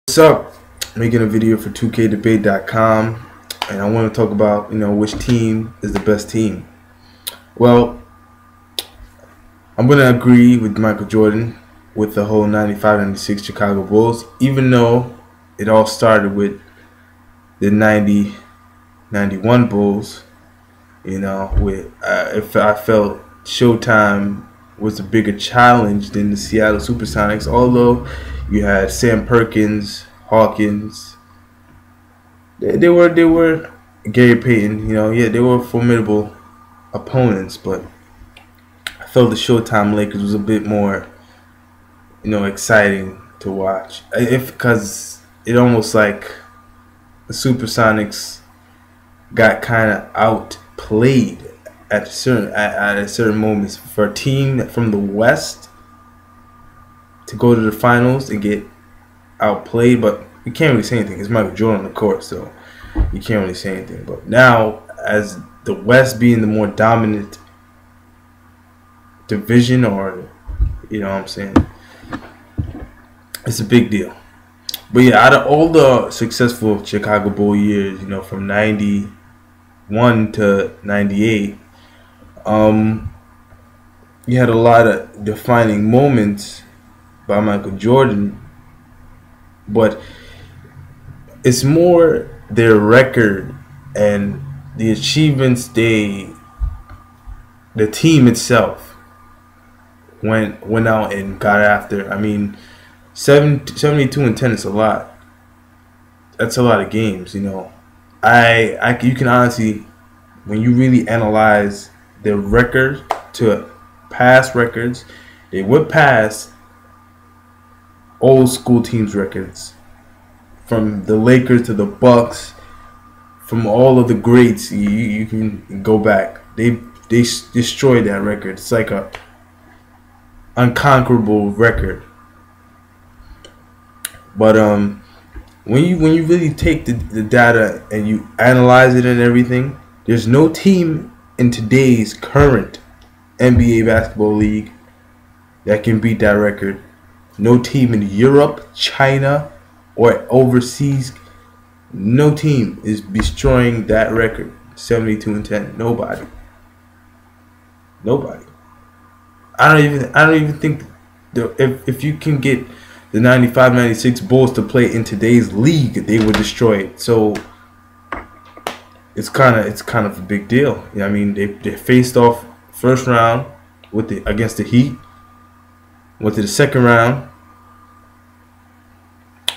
What's up? Making a video for 2KDebate.com, and I want to talk about which team is the best team. Well, I'm gonna agree with Michael Jordan with the whole 95-96 Chicago Bulls, even though it all started with the 90-91 Bulls. With if I felt Showtime was a bigger challenge than the Seattle Supersonics, although you had Sam Perkins, Hawkins. They were Gary Payton. They were formidable opponents, but I felt the Showtime Lakers was a bit more, exciting to watch. Because it almost like the Supersonics got kind of outplayed at certain moments. For a team from the West to go to the finals and get outplayed, but you can't really say anything. It's Michael Jordan, of course, so you can't really say anything. But now, as the West being the more dominant division, or what I'm saying, it's a big deal. But yeah, out of all the successful Chicago Bull years, from 91 to 98, you had a lot of defining moments by Michael Jordan, but it's more their record and the achievements the team itself went out and got after. I mean, 72-10 is a lot. That's a lot of games, you can honestly, when you really analyze their record to past records, they would pass old school teams' records, from the Lakers to the Bucks, from all of the greats. You can go back. They destroyed that record. It's like a unconquerable record. But when you really take the data and you analyze it and everything, there's no team in today's current NBA basketball league that can beat that record. No team in Europe, China, or overseas, no team is destroying that record. 72-10. Nobody. I don't even think if you can get the 95-96 Bulls to play in today's league, they would destroy it. So it's kind of a big deal. I mean, they faced off first round against the Heat. Went to the second round,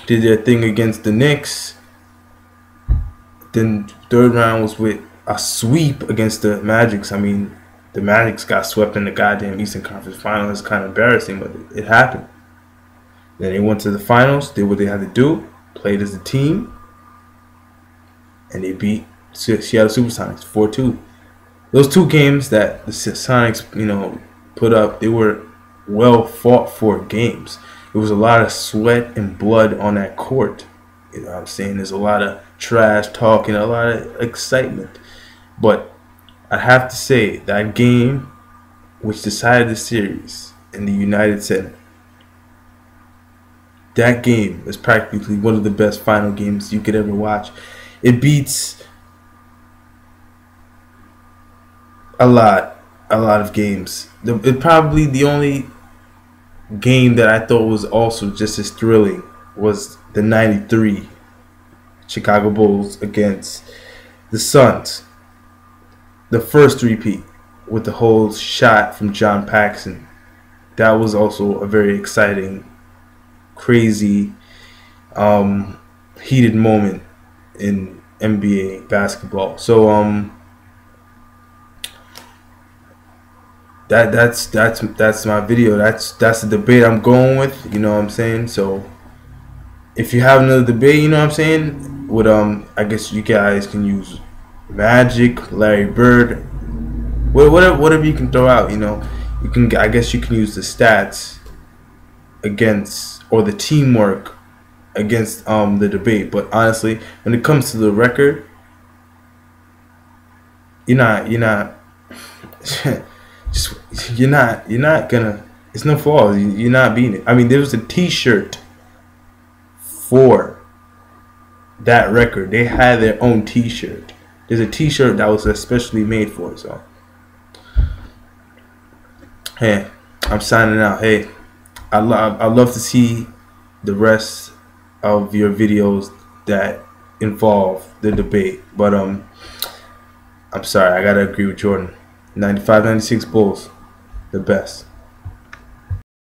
did their thing against the Knicks. Then third round was with a sweep against the Magic. I mean, the Magic got swept in the goddamn Eastern Conference Finals. It's kind of embarrassing, but it happened. Then they went to the finals, did what they had to do, played as a team, and they beat Seattle Supersonics 4-2. Those two games that the Sonics, put up, they were well fought for games. It was a lot of sweat and blood on that court. You know what I'm saying? There's a lot of trash talking, a lot of excitement. But I have to say, that game which decided the series in the United Center, that game is practically one of the best final games you could ever watch. It beats a lot of games. It probably the only game that I thought was also just as thrilling was the 93 Chicago Bulls against the Suns. The first repeat with the whole shot from John Paxson. That was also a very exciting, crazy, heated moment in NBA basketball. So that's my video. That's the debate I'm going with. You know what I'm saying? So if you have another debate, you know what I'm saying, with I guess you guys can use Magic, Larry Bird, whatever you can throw out. I guess you can use the stats against, or the teamwork against the debate. But honestly, when it comes to the record, you're not gonna. It's no flaws. You're not beating it. I mean, there was a T-shirt for that record. They had their own T-shirt. There's a T-shirt that was especially made for it. So, hey, I'm signing out. Hey, I love to see the rest of your videos that involve the debate. But I'm sorry, I gotta agree with Jordan. 95, 96 Bulls, the best.